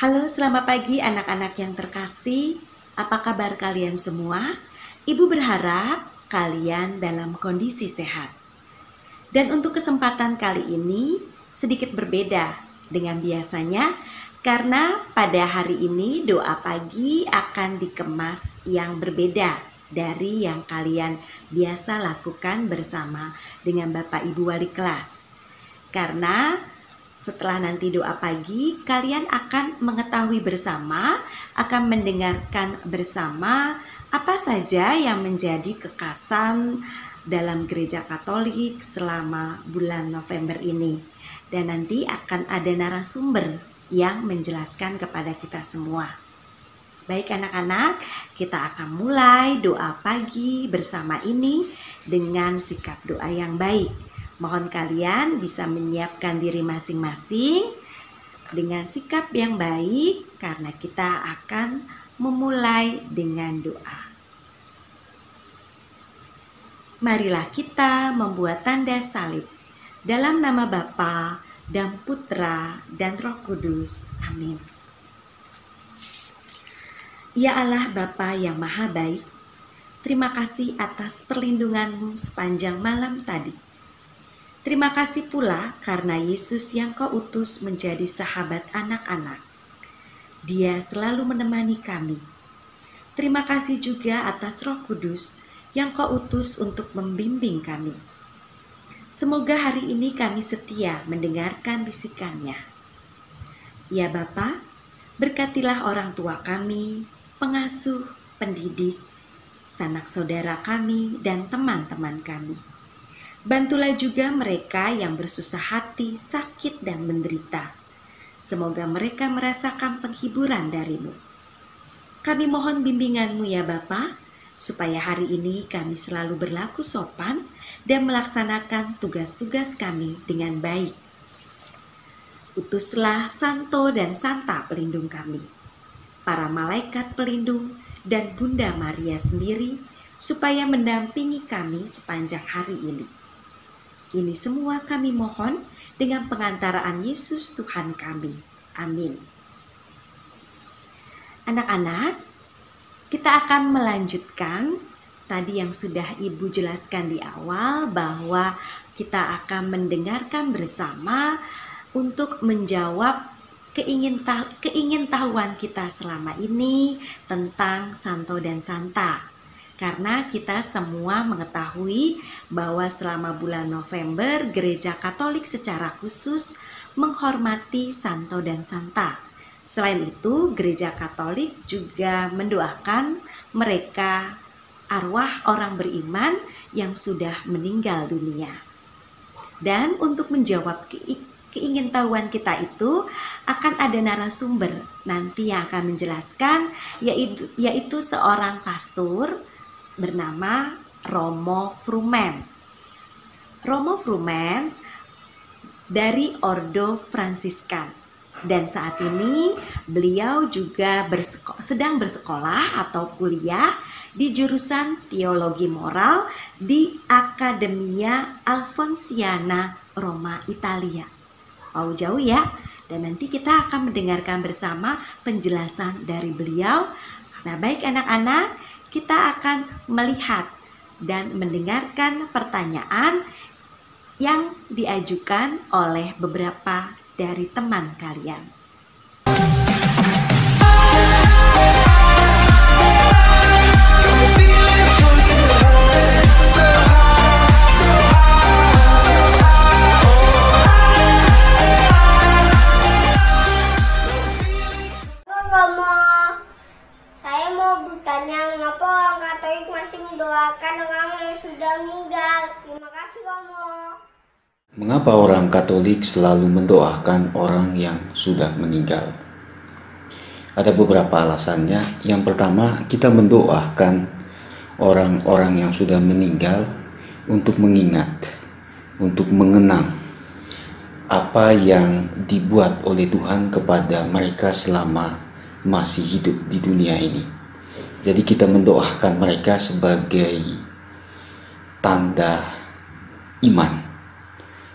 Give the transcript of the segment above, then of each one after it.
Halo, selamat pagi anak-anak yang terkasih. Apa kabar kalian semua? Ibu berharap kalian dalam kondisi sehat. Dan untuk kesempatan kali ini sedikit berbeda dengan biasanya karena pada hari ini doa pagi akan dikemas yang berbeda dari yang kalian biasa lakukan bersama dengan Bapak Ibu Wali kelas. Karena setelah nanti doa pagi, kalian akan mengetahui bersama, akan mendengarkan bersama apa saja yang menjadi kekasan dalam gereja Katolik selama bulan November ini. Dan nanti akan ada narasumber yang menjelaskan kepada kita semua. Baik anak-anak, kita akan mulai doa pagi bersama ini dengan sikap doa yang baik. Mohon kalian bisa menyiapkan diri masing-masing dengan sikap yang baik karena kita akan memulai dengan doa. Marilah kita membuat tanda salib dalam nama Bapa dan Putra dan Roh Kudus. Amin. Ya Allah Bapa yang Maha Baik, terima kasih atas perlindungan-Mu sepanjang malam tadi. Terima kasih pula karena Yesus yang Kau utus menjadi sahabat anak-anak. Dia selalu menemani kami. Terima kasih juga atas Roh Kudus yang Kau utus untuk membimbing kami. Semoga hari ini kami setia mendengarkan bisikan-Nya. Ya Bapa, berkatilah orang tua kami, pengasuh, pendidik, sanak saudara kami, dan teman-teman kami. Bantulah juga mereka yang bersusah hati, sakit, dan menderita. Semoga mereka merasakan penghiburan dari-Mu. Kami mohon bimbingan-Mu ya Bapa, supaya hari ini kami selalu berlaku sopan dan melaksanakan tugas-tugas kami dengan baik. Utuslah Santo dan Santa pelindung kami, para malaikat pelindung, dan Bunda Maria sendiri, supaya mendampingi kami sepanjang hari ini. Ini semua kami mohon dengan pengantaraan Yesus Tuhan kami. Amin. Anak-anak, kita akan melanjutkan tadi yang sudah Ibu jelaskan di awal bahwa kita akan mendengarkan bersama untuk menjawab keingintahuan kita selama ini tentang Santo dan Santa. Karena kita semua mengetahui bahwa selama bulan November Gereja Katolik secara khusus menghormati Santo dan Santa. Selain itu, Gereja Katolik juga mendoakan mereka arwah orang beriman yang sudah meninggal dunia. Dan untuk menjawab keingintahuan kita itu akan ada narasumber nanti yang akan menjelaskan yaitu seorang pastor bernama Romo Frumens. Romo Frumens dari Ordo Fransiskan. Dan saat ini beliau juga sedang bersekolah atau kuliah di jurusan Teologi Moral di Accademia Alfonsiana Roma, Italia. Mau jauh ya? Dan nanti kita akan mendengarkan bersama penjelasan dari beliau. Nah, baik anak-anak, kita akan melihat dan mendengarkan pertanyaan yang diajukan oleh beberapa dari teman kalian. Mengapa orang Katolik masih mendoakan orang yang sudah meninggal? Terima kasih, Romo. Mengapa orang Katolik selalu mendoakan orang yang sudah meninggal? Ada beberapa alasannya. Yang pertama, kita mendoakan orang-orang yang sudah meninggal untuk mengingat, untuk mengenang apa yang dibuat oleh Tuhan kepada mereka selama masih hidup di dunia ini. Jadi kita mendoakan mereka sebagai tanda iman,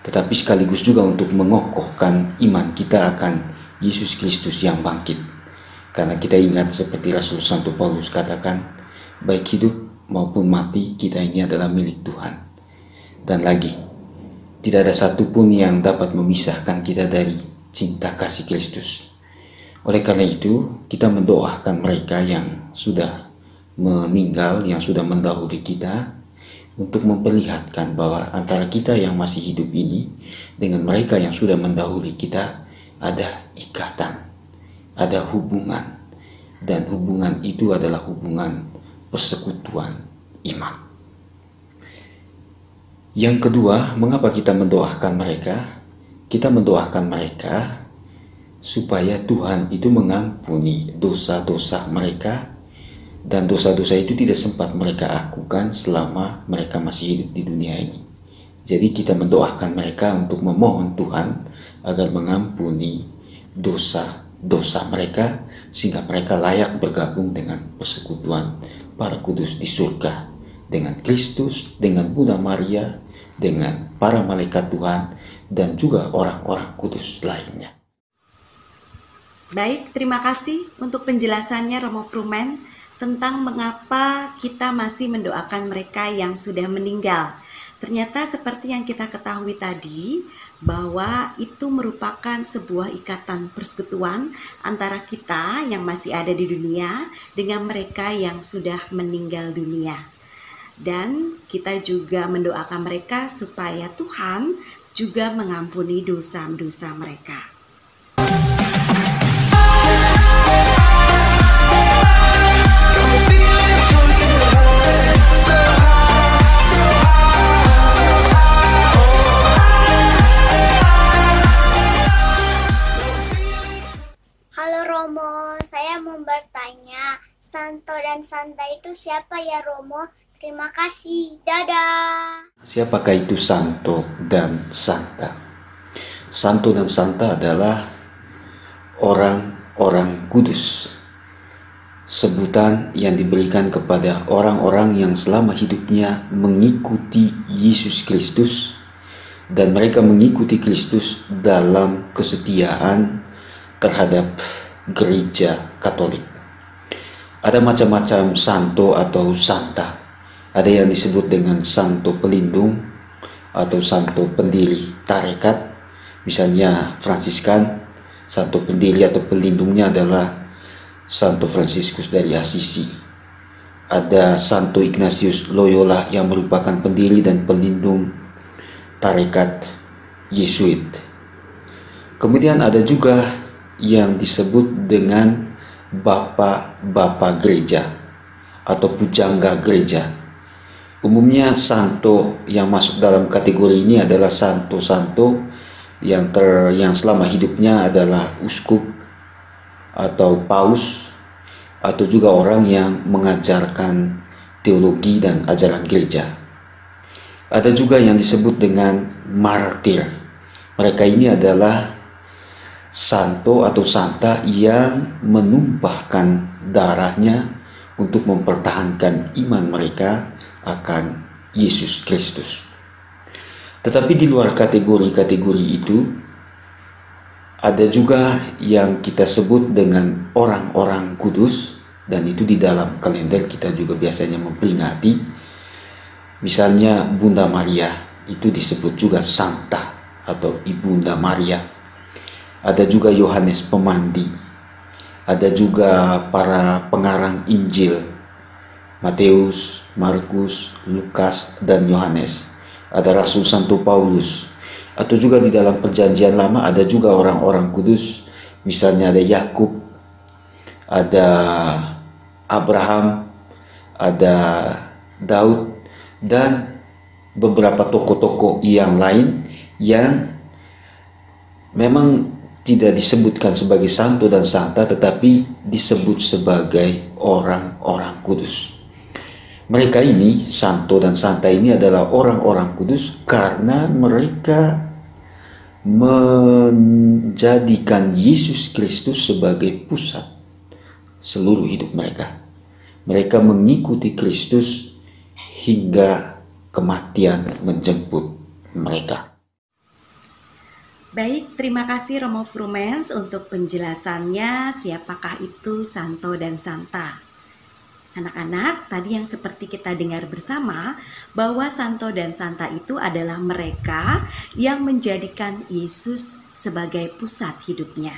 tetapi sekaligus juga untuk mengokohkan iman kita akan Yesus Kristus yang bangkit. Karena kita ingat seperti Rasul Santo Paulus katakan, baik hidup maupun mati kita ini adalah milik Tuhan. Dan lagi, tidak ada satupun yang dapat memisahkan kita dari cinta kasih Kristus. Oleh karena itu, kita mendoakan mereka yang sudah meninggal, yang sudah mendahului kita, untuk memperlihatkan bahwa antara kita yang masih hidup ini dengan mereka yang sudah mendahului kita ada ikatan, ada hubungan, dan hubungan itu adalah hubungan persekutuan iman. Yang kedua, mengapa kita mendoakan mereka? Kita mendoakan mereka supaya Tuhan itu mengampuni dosa-dosa mereka, dan dosa-dosa itu tidak sempat mereka lakukan selama mereka masih hidup di dunia ini. Jadi kita mendoakan mereka untuk memohon Tuhan agar mengampuni dosa-dosa mereka, sehingga mereka layak bergabung dengan persekutuan para kudus di surga, dengan Kristus, dengan Bunda Maria, dengan para malaikat Tuhan, dan juga orang-orang kudus lainnya. Baik, terima kasih untuk penjelasannya Romo Frumen tentang mengapa kita masih mendoakan mereka yang sudah meninggal. Ternyata seperti yang kita ketahui tadi, bahwa itu merupakan sebuah ikatan persekutuan antara kita yang masih ada di dunia dengan mereka yang sudah meninggal dunia. Dan kita juga mendoakan mereka supaya Tuhan juga mengampuni dosa-dosa mereka. Halo Romo, saya mau bertanya, Santo dan Santa itu siapa ya Romo? Terima kasih, dadah. Siapakah itu Santo dan Santa? Santo dan Santa adalah orang-orang kudus, sebutan yang diberikan kepada orang-orang yang selama hidupnya mengikuti Yesus Kristus, dan mereka mengikuti Kristus dalam kesetiaan terhadap gereja Katolik. Ada macam-macam santo atau santa. Ada yang disebut dengan santo pelindung atau santo pendiri tarekat. Misalnya Fransiskan, santo pendiri atau pelindungnya adalah Santo Fransiskus dari Assisi. Ada Santo Ignatius Loyola yang merupakan pendiri dan pelindung tarekat Yesuit. Kemudian ada juga yang disebut dengan Bapak-Bapak Gereja atau Pujangga Gereja. Umumnya santo yang masuk dalam kategori ini adalah santo-santo yang selama hidupnya adalah uskup atau paus, atau juga orang yang mengajarkan teologi dan ajaran gereja. Ada juga yang disebut dengan martir. Mereka ini adalah santo atau santa yang menumpahkan darahnya untuk mempertahankan iman mereka akan Yesus Kristus. Tetapi di luar kategori-kategori itu, ada juga yang kita sebut dengan orang-orang kudus, dan itu di dalam kalender kita juga biasanya memperingati. Misalnya Bunda Maria, itu disebut juga Santa atau Ibunda Maria. Ada juga Yohanes Pemandi, ada juga para pengarang Injil, Matius, Markus, Lukas, dan Yohanes. Ada Rasul Santo Paulus, atau juga di dalam Perjanjian Lama ada juga orang-orang kudus. Misalnya ada Yakub, ada Abraham, ada Daud, dan beberapa tokoh-tokoh yang lain yang memang tidak disebutkan sebagai santo dan santa, tetapi disebut sebagai orang-orang kudus. Mereka ini, santo dan santa ini adalah orang-orang kudus karena mereka menjadikan Yesus Kristus sebagai pusat seluruh hidup mereka. Mereka mengikuti Kristus hingga kematian menjemput mereka. Baik, terima kasih Romo Frumens untuk penjelasannya siapakah itu Santo dan Santa. Anak-anak, tadi yang seperti kita dengar bersama bahwa Santo dan Santa itu adalah mereka yang menjadikan Yesus sebagai pusat hidupnya.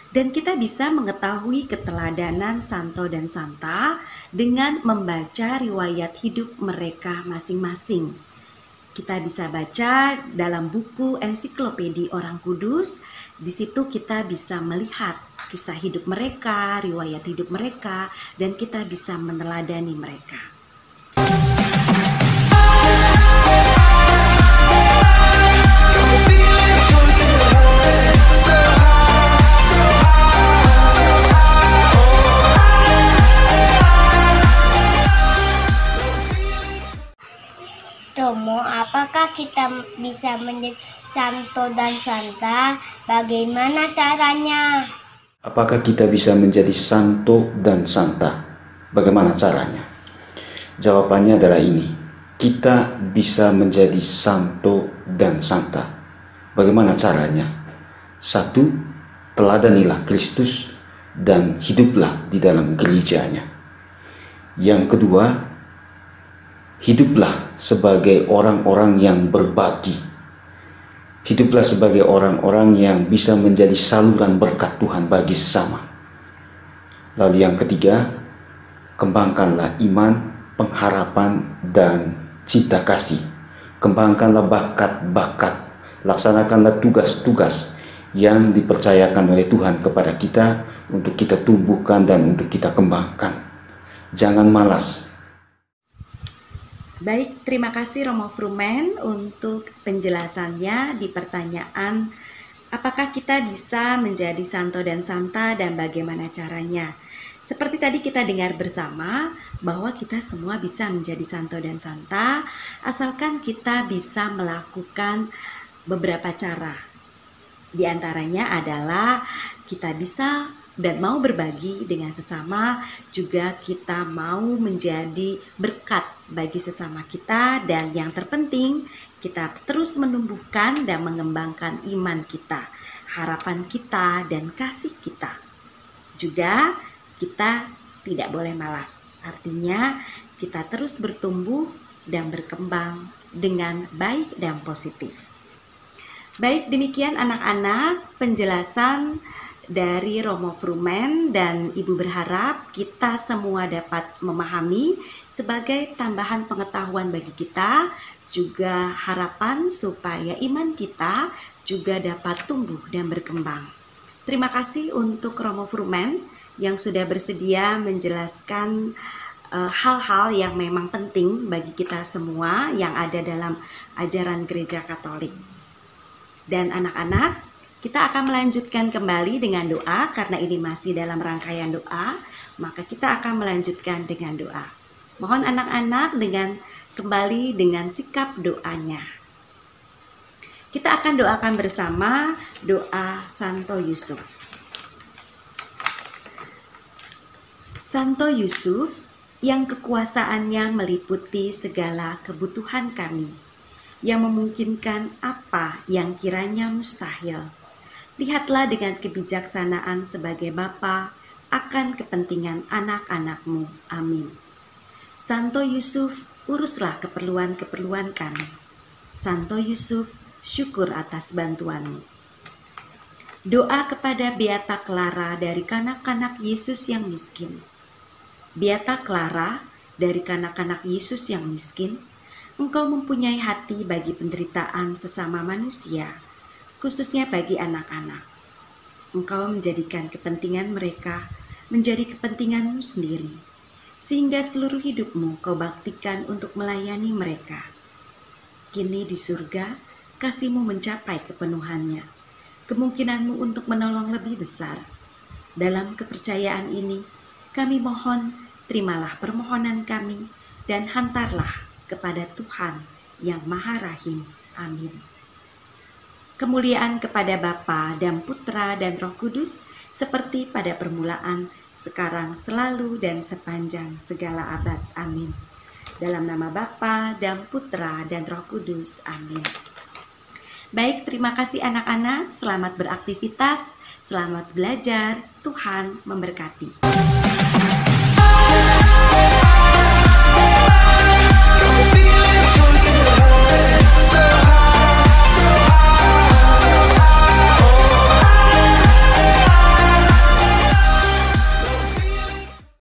Dan kita bisa mengetahui keteladanan Santo dan Santa dengan membaca riwayat hidup mereka masing-masing. Kita bisa baca dalam buku Ensiklopedi Orang Kudus. Di situ kita bisa melihat kisah hidup mereka, riwayat hidup mereka, dan kita bisa meneladani mereka. Romo, apakah kita bisa menjadi Santo dan Santa? Bagaimana caranya? Apakah kita bisa menjadi Santo dan Santa? Bagaimana caranya? Jawabannya adalah ini. Kita bisa menjadi Santo dan Santa. Bagaimana caranya? 1. Teladanilah Kristus dan hiduplah di dalam gerejanya. Yang kedua, hiduplah sebagai orang-orang yang berbagi. Hiduplah sebagai orang-orang yang bisa menjadi saluran berkat Tuhan bagi sesama. Lalu yang ketiga, kembangkanlah iman, pengharapan, dan cinta kasih. Kembangkanlah bakat-bakat, laksanakanlah tugas-tugas yang dipercayakan oleh Tuhan kepada kita untuk kita tumbuhkan dan untuk kita kembangkan. Jangan malas. Baik, terima kasih Romo Frumen untuk penjelasannya di pertanyaan apakah kita bisa menjadi Santo dan Santa dan bagaimana caranya. Seperti tadi kita dengar bersama bahwa kita semua bisa menjadi Santo dan Santa asalkan kita bisa melakukan beberapa cara. Di antaranya adalah kita bisa dan mau berbagi dengan sesama, juga kita mau menjadi berkat bagi sesama kita, dan yang terpenting kita terus menumbuhkan dan mengembangkan iman kita, harapan kita, dan kasih kita. Juga kita tidak boleh malas, artinya kita terus bertumbuh dan berkembang dengan baik dan positif. Baik, demikian anak-anak penjelasan dari Romo Frumen, dan Ibu berharap kita semua dapat memahami sebagai tambahan pengetahuan bagi kita, juga harapan supaya iman kita juga dapat tumbuh dan berkembang. Terima kasih untuk Romo Frumen yang sudah bersedia menjelaskan hal-hal yang memang penting bagi kita semua yang ada dalam ajaran Gereja Katolik. Dan anak-anak, kita akan melanjutkan kembali dengan doa karena ini masih dalam rangkaian doa, maka kita akan melanjutkan dengan doa. Mohon anak-anak kembali dengan sikap doanya. Kita akan doakan bersama doa Santo Yusuf. Santo Yusuf yang kekuasaannya meliputi segala kebutuhan kami, yang memungkinkan apa yang kiranya mustahil. Lihatlah dengan kebijaksanaan sebagai Bapa akan kepentingan anak-anak-Mu. Amin. Santo Yusuf, uruslah keperluan-keperluan kami. Santo Yusuf, syukur atas bantuan-Mu. Doa kepada Beata Clara dari kanak-kanak Yesus yang miskin. Beata Clara dari kanak-kanak Yesus yang miskin, Engkau mempunyai hati bagi penderitaan sesama manusia, khususnya bagi anak-anak. Engkau menjadikan kepentingan mereka menjadi kepentingan-Mu sendiri, sehingga seluruh hidup-Mu Kau baktikan untuk melayani mereka. Kini di surga, kasih-Mu mencapai kepenuhannya, kemungkinan-Mu untuk menolong lebih besar. Dalam kepercayaan ini, kami mohon, terimalah permohonan kami dan hantarlah kepada Tuhan yang Maha Rahim. Amin. Kemuliaan kepada Bapa dan Putra dan Roh Kudus, seperti pada permulaan, sekarang, selalu, dan sepanjang segala abad. Amin. Dalam nama Bapa dan Putra dan Roh Kudus. Amin. Baik, terima kasih anak-anak. Selamat beraktivitas, selamat belajar. Tuhan memberkati.